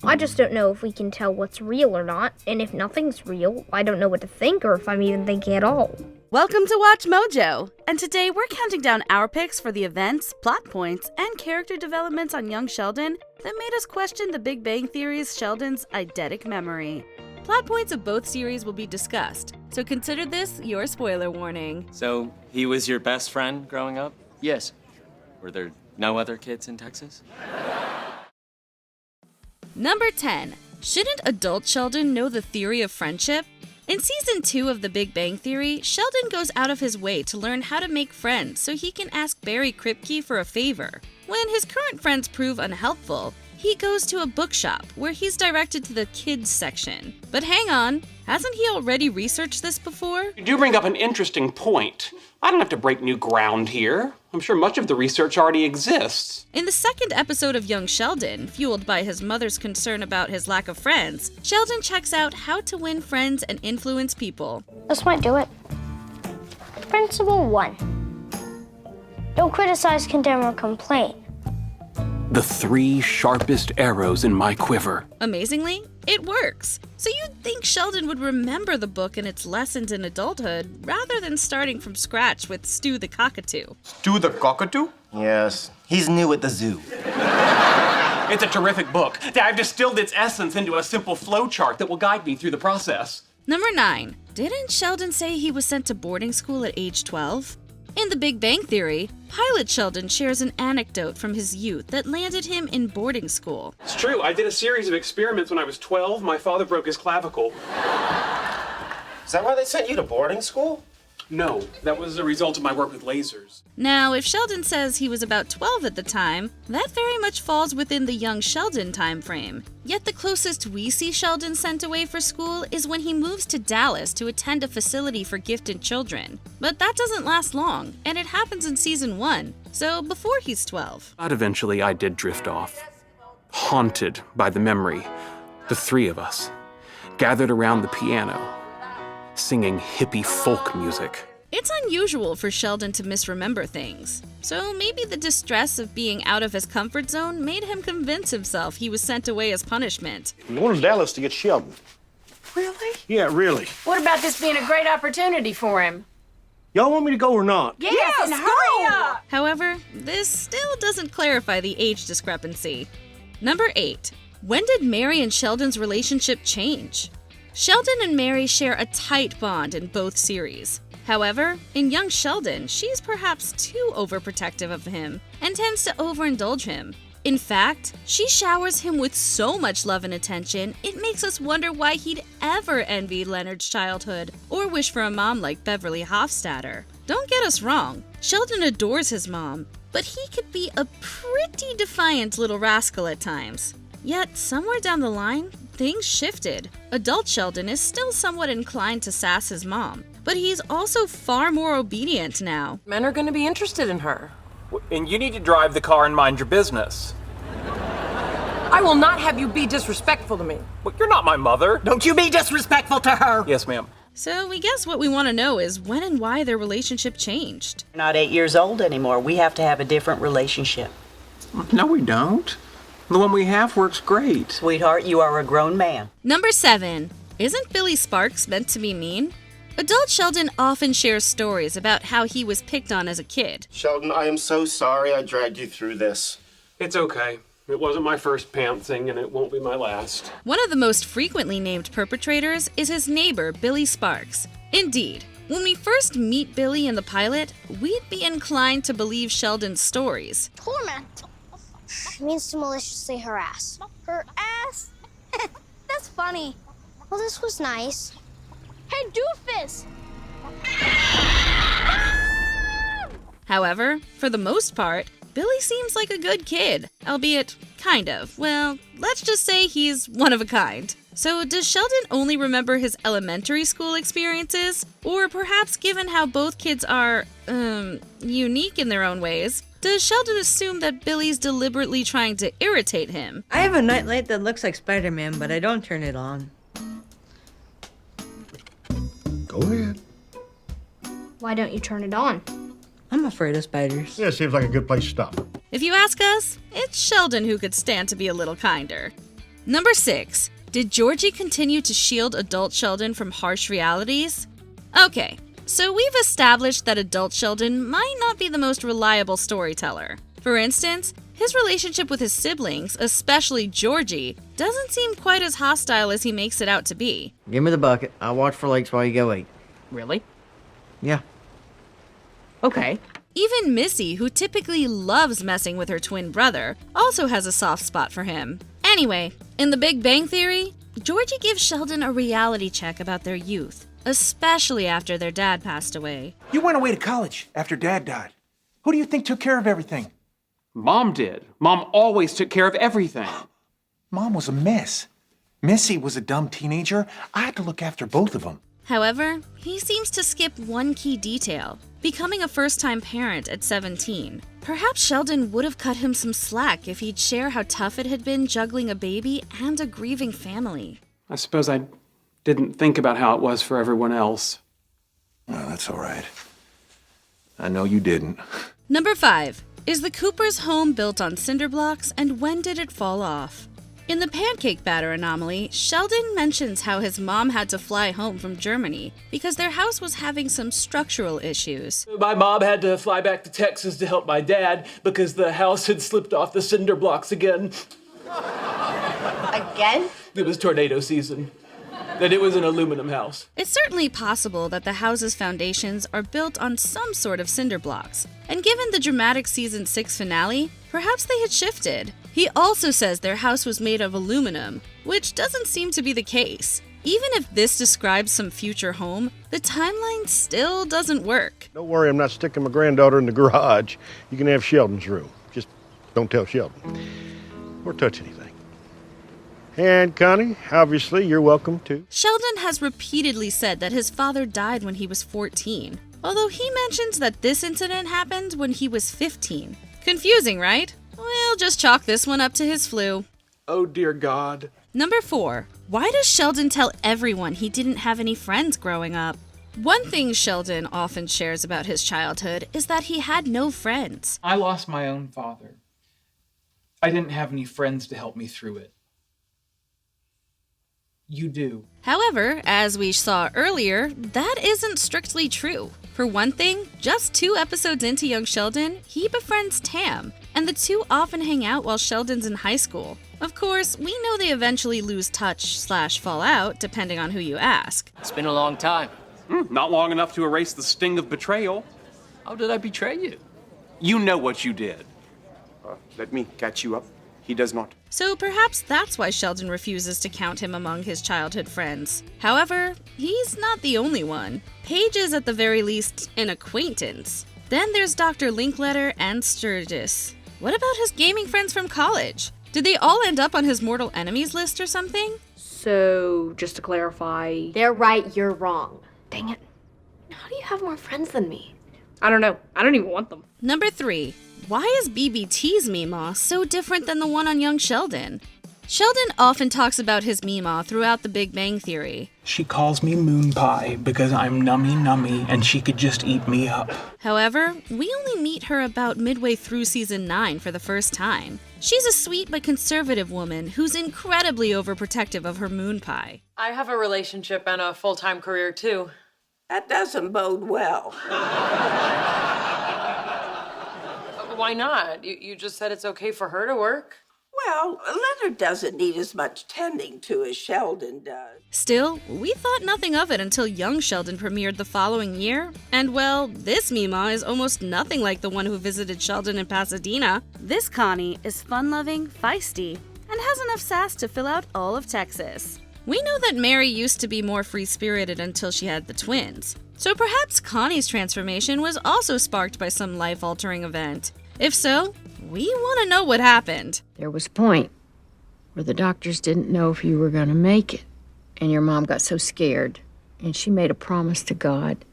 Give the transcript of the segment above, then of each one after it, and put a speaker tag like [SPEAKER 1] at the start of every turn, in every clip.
[SPEAKER 1] I just don't know if we can tell what's real or not, and if nothing's real, I don't know what to think or if I'm even thinking at all.
[SPEAKER 2] Welcome to Watch Mojo, and today we're counting down our picks for the events, plot points, and character developments on young Sheldon that made us question the Big Bang Theory's Sheldon's eidetic memory. Plot points of both series will be discussed, so consider this your spoiler warning.
[SPEAKER 3] So, he was your best friend growing up?
[SPEAKER 4] Yes.
[SPEAKER 3] Were there no other kids in Texas?
[SPEAKER 2] Number 10. Shouldn't adult Sheldon know the theory of friendship? In season 2 of The Big Bang Theory, Sheldon goes out of his way to learn how to make friends so he can ask Barry Kripke for a favor. When his current friends prove unhelpful, he goes to a bookshop where he's directed to the kids section. But hang on, hasn't he already researched this before?
[SPEAKER 5] You do bring up an interesting point. I don't have to break new ground here. I'm sure much of the research already exists.
[SPEAKER 2] In the second episode of Young Sheldon, fueled by his mother's concern about his lack of friends, Sheldon checks out how to win friends and influence people.
[SPEAKER 1] This might do it. Principle 1. Don't criticize, condemn, or complain.
[SPEAKER 5] The 3 sharpest arrows in my quiver.
[SPEAKER 2] Amazingly, it works. So you'd think Sheldon would remember the book and its lessons in adulthood rather than starting from scratch with Stu the Cockatoo.
[SPEAKER 6] Stu the Cockatoo?
[SPEAKER 4] Yes. He's new at the zoo.
[SPEAKER 5] It's a terrific book. I've distilled its essence into a simple flowchart that will guide me through the process.
[SPEAKER 2] Number 9. Didn't Sheldon say he was sent to boarding school at age 12? In The Big Bang Theory, pilot Sheldon shares an anecdote from his youth that landed him in boarding school.
[SPEAKER 5] It's true. I did a series of experiments when I was 12. My father broke his clavicle.
[SPEAKER 4] Is that why they sent you to boarding school?
[SPEAKER 5] No, that was a result of my work with lasers.
[SPEAKER 2] Now, if Sheldon says he was about 12 at the time, that very much falls within the young Sheldon time frame. Yet the closest we see Sheldon sent away for school is when he moves to Dallas to attend a facility for gifted children. But that doesn't last long, and it happens in season 1, so before he's 12.
[SPEAKER 5] But eventually I did drift off. Haunted by the memory, the 3 of us, gathered around the piano, singing hippie folk music.
[SPEAKER 2] It's unusual for Sheldon to misremember things, so maybe the distress of being out of his comfort zone made him convince himself he was sent away as punishment.
[SPEAKER 6] I'm going to Dallas to get Sheldon.
[SPEAKER 7] Really?
[SPEAKER 6] Yeah, really.
[SPEAKER 7] What about this being a great opportunity for him?
[SPEAKER 6] Y'all want me to go or not?
[SPEAKER 7] Yes, and hurry up!
[SPEAKER 2] However, this still doesn't clarify the age discrepancy. Number 8. When did Mary and Sheldon's relationship change? Sheldon and Mary share a tight bond in both series. However, in young Sheldon, she's perhaps too overprotective of him and tends to overindulge him. In fact, she showers him with so much love and attention, it makes us wonder why he'd ever envy Leonard's childhood or wish for a mom like Beverly Hofstadter. Don't get us wrong, Sheldon adores his mom, but he could be a pretty defiant little rascal at times. Yet, somewhere down the line, things shifted. Adult Sheldon is still somewhat inclined to sass his mom, but he's also far more obedient now.
[SPEAKER 8] Men are going to be interested in her.
[SPEAKER 9] And you need to drive the car and mind your business.
[SPEAKER 8] I will not have you be disrespectful to me.
[SPEAKER 9] Well, you're not my mother.
[SPEAKER 4] Don't you be disrespectful to her!
[SPEAKER 9] Yes, ma'am.
[SPEAKER 2] So we guess what we want to know is when and why their relationship changed.
[SPEAKER 10] We're not 8 years old anymore. We have to have a different relationship.
[SPEAKER 6] No, we don't. The one we have works great.
[SPEAKER 10] Sweetheart, you are a grown man.
[SPEAKER 2] Number 7. Isn't Billy Sparks meant to be mean? Adult Sheldon often shares stories about how he was picked on as a kid.
[SPEAKER 4] Sheldon, I am so sorry I dragged you through this.
[SPEAKER 5] It's okay. It wasn't my first pantsing, and it won't be my last.
[SPEAKER 2] One of the most frequently named perpetrators is his neighbor, Billy Sparks. Indeed, when we first meet Billy in the pilot, we'd be inclined to believe Sheldon's stories.
[SPEAKER 1] Torment means to maliciously harass. Her ass? That's funny. Well, this was nice. Hey, doofus!
[SPEAKER 2] However, for the most part, Billy seems like a good kid, albeit kind of. Well, let's just say he's one of a kind. So does Sheldon only remember his elementary school experiences? Or perhaps given how both kids are, unique in their own ways, does Sheldon assume that Billy's deliberately trying to irritate him?
[SPEAKER 11] I have a nightlight that looks like Spider-Man, but I don't turn it on.
[SPEAKER 6] Go ahead.
[SPEAKER 1] Why don't you turn it on?
[SPEAKER 11] I'm afraid of spiders.
[SPEAKER 6] Yeah, seems like a good place to stop.
[SPEAKER 2] If you ask us, it's Sheldon who could stand to be a little kinder. Number 6. Did Georgie continue to shield adult Sheldon from harsh realities? Okay, so we've established that adult Sheldon might not be the most reliable storyteller. For instance, his relationship with his siblings, especially Georgie, doesn't seem quite as hostile as he makes it out to be.
[SPEAKER 11] Give me the bucket. I'll watch for lakes while you go eat.
[SPEAKER 8] Really?
[SPEAKER 11] Yeah.
[SPEAKER 8] Okay.
[SPEAKER 2] Even Missy, who typically loves messing with her twin brother, also has a soft spot for him. Anyway, in The Big Bang Theory, Georgie gives Sheldon a reality check about their youth, especially after their dad passed away.
[SPEAKER 6] You went away to college after Dad died. Who do you think took care of everything?
[SPEAKER 5] Mom did. Mom always took care of everything.
[SPEAKER 6] Mom was a mess. Missy was a dumb teenager. I had to look after both of them.
[SPEAKER 2] However, he seems to skip one key detail, becoming a first-time parent at 17. Perhaps Sheldon would have cut him some slack if he'd share how tough it had been juggling a baby and a grieving family.
[SPEAKER 5] I suppose I didn't think about how it was for everyone else.
[SPEAKER 6] Well, that's all right. I know you didn't.
[SPEAKER 2] Number 5. Is the Coopers' home built on cinder blocks, and when did it fall off? In the pancake batter anomaly, Sheldon mentions how his mom had to fly home from Germany because their house was having some structural issues.
[SPEAKER 9] My mom had to fly back to Texas to help my dad because the house had slipped off the cinder blocks again.
[SPEAKER 7] Again?
[SPEAKER 9] It was tornado season. And it was an aluminum house.
[SPEAKER 2] It's certainly possible that the house's foundations are built on some sort of cinder blocks, and given the dramatic season 6 finale, perhaps they had shifted. He also says their house was made of aluminum, which doesn't seem to be the case. Even if this describes some future home, the timeline still doesn't work.
[SPEAKER 12] Don't worry, I'm not sticking my granddaughter in the garage. You can have Sheldon's room. Just don't tell Sheldon. Or touch anything. And Connie, obviously, you're welcome too.
[SPEAKER 2] Sheldon has repeatedly said that his father died when he was 14, although he mentions that this incident happened when he was 15. Confusing, right? We'll just chalk this one up to his flu.
[SPEAKER 5] Oh dear God.
[SPEAKER 2] Number 4. Why does Sheldon tell everyone he didn't have any friends growing up? One thing Sheldon often shares about his childhood is that he had no friends.
[SPEAKER 13] I lost my own father. I didn't have any friends to help me through it. You do.
[SPEAKER 2] However, as we saw earlier, that isn't strictly true. For one thing, just 2 episodes into young Sheldon, he befriends Tam, and the two often hang out while Sheldon's in high school. Of course, we know they eventually lose touch/fall out, depending on who you ask.
[SPEAKER 3] It's been a long time.
[SPEAKER 5] Not long enough to erase the sting of betrayal.
[SPEAKER 3] How did I betray you?
[SPEAKER 5] You know what you did.
[SPEAKER 4] Let me catch you up. He does not.
[SPEAKER 2] So perhaps that's why Sheldon refuses to count him among his childhood friends. However, he's not the only one. Paige is at the very least an acquaintance. Then there's Dr. Linkletter and Sturgis. What about his gaming friends from college? Did they all end up on his mortal enemies list or something?
[SPEAKER 7] So, just to clarify...
[SPEAKER 14] They're right, you're wrong. Dang it. How do you have more friends than me?
[SPEAKER 7] I don't know. I don't even want them.
[SPEAKER 2] Number 3. Why is BBT's Mima so different than the one on young Sheldon? Sheldon often talks about his Mima throughout The Big Bang Theory.
[SPEAKER 13] She calls me moon pie because I'm nummy and she could just eat me up.
[SPEAKER 2] However, we only meet her about midway through season 9 for the first time. She's a sweet but conservative woman who's incredibly overprotective of her moon pie.
[SPEAKER 15] I have a relationship and a full-time career too.
[SPEAKER 10] That doesn't bode well.
[SPEAKER 15] Why not? You just said it's okay for her to work.
[SPEAKER 10] Well, Leonard doesn't need as much tending to as Sheldon does.
[SPEAKER 2] Still, we thought nothing of it until young Sheldon premiered the following year. And well, this Mima is almost nothing like the one who visited Sheldon in Pasadena. This Connie is fun-loving, feisty, and has enough sass to fill out all of Texas. We know that Mary used to be more free-spirited until she had the twins. So perhaps Connie's transformation was also sparked by some life-altering event. If so, we want to know what happened.
[SPEAKER 16] There was a point where the doctors didn't know if you were going to make it, and your mom got so scared, and she made a promise to God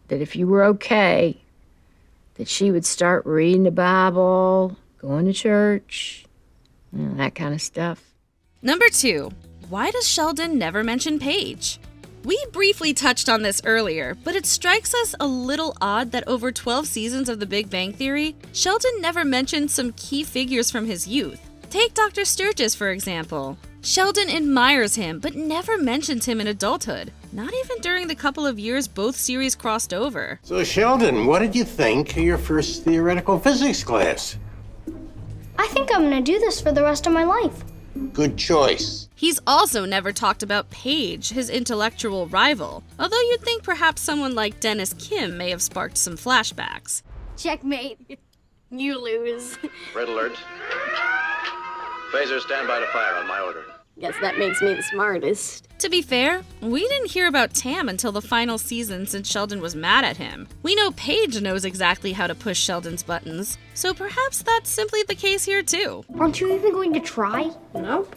[SPEAKER 16] that if you were okay, that she would start reading the Bible, going to church, that kind of stuff.
[SPEAKER 2] Number 2. Why does Sheldon never mention Paige? We briefly touched on this earlier, but it strikes us a little odd that over 12 seasons of The Big Bang Theory, Sheldon never mentioned some key figures from his youth. Take Dr. Sturgis, for example. Sheldon admires him, but never mentions him in adulthood, not even during the couple of years both series crossed over.
[SPEAKER 17] So, Sheldon, what did you think of your first theoretical physics class?
[SPEAKER 1] I think I'm gonna do this for the rest of my life.
[SPEAKER 17] Good choice.
[SPEAKER 2] He's also never talked about Paige, his intellectual rival, although you'd think perhaps someone like Dennis Kim may have sparked some flashbacks.
[SPEAKER 1] Checkmate. You lose.
[SPEAKER 18] Red alert. Phaser, stand by to fire on my order.
[SPEAKER 14] Guess that makes me the smartest.
[SPEAKER 2] To be fair, we didn't hear about Tam until the final season since Sheldon was mad at him. We know Paige knows exactly how to push Sheldon's buttons, so perhaps that's simply the case here too.
[SPEAKER 1] Aren't you even going to try?
[SPEAKER 14] Nope.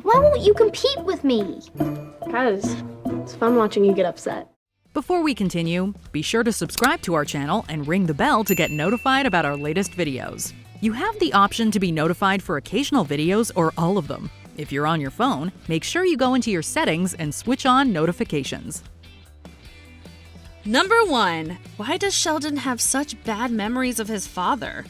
[SPEAKER 1] Why won't you compete with me?
[SPEAKER 14] Because it's fun watching you get upset.
[SPEAKER 19] Before we continue, be sure to subscribe to our channel and ring the bell to get notified about our latest videos. You have the option to be notified for occasional videos or all of them. If you're on your phone, make sure you go into your settings and switch on notifications.
[SPEAKER 2] Number 1. Why does Sheldon have such bad memories of his father?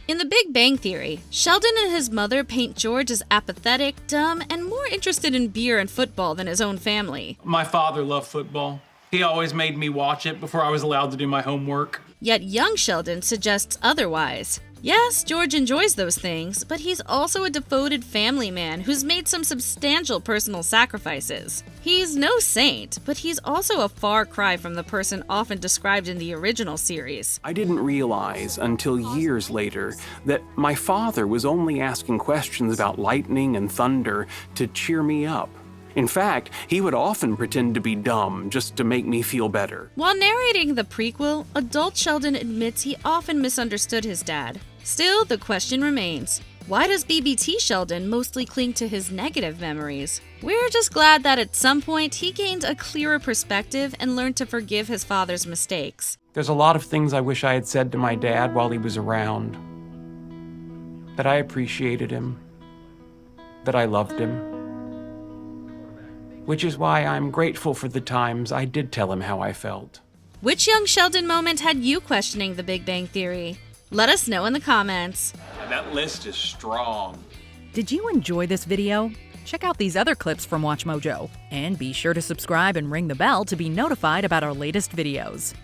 [SPEAKER 2] In The Big Bang Theory, Sheldon and his mother paint George as apathetic, dumb, and more interested in beer and football than his own family.
[SPEAKER 13] My father loved football. He always made me watch it before I was allowed to do my homework.
[SPEAKER 2] Yet young Sheldon suggests otherwise. Yes, George enjoys those things, but he's also a devoted family man who's made some substantial personal sacrifices. He's no saint, but he's also a far cry from the person often described in the original series.
[SPEAKER 5] I didn't realize until years later that my father was only asking questions about lightning and thunder to cheer me up. In fact, he would often pretend to be dumb just to make me feel better.
[SPEAKER 2] While narrating the prequel, adult Sheldon admits he often misunderstood his dad. Still, the question remains, why does BBT Sheldon mostly cling to his negative memories? We're just glad that at some point he gained a clearer perspective and learned to forgive his father's mistakes.
[SPEAKER 5] There's a lot of things I wish I had said to my dad while he was around. That I appreciated him. That I loved him. Which is why I'm grateful for the times I did tell him how I felt.
[SPEAKER 2] Which young Sheldon moment had you questioning the Big Bang Theory? Let us know in the comments.
[SPEAKER 13] That list is strong.
[SPEAKER 19] Did you enjoy this video? Check out these other clips from WatchMojo. And be sure to subscribe and ring the bell to be notified about our latest videos.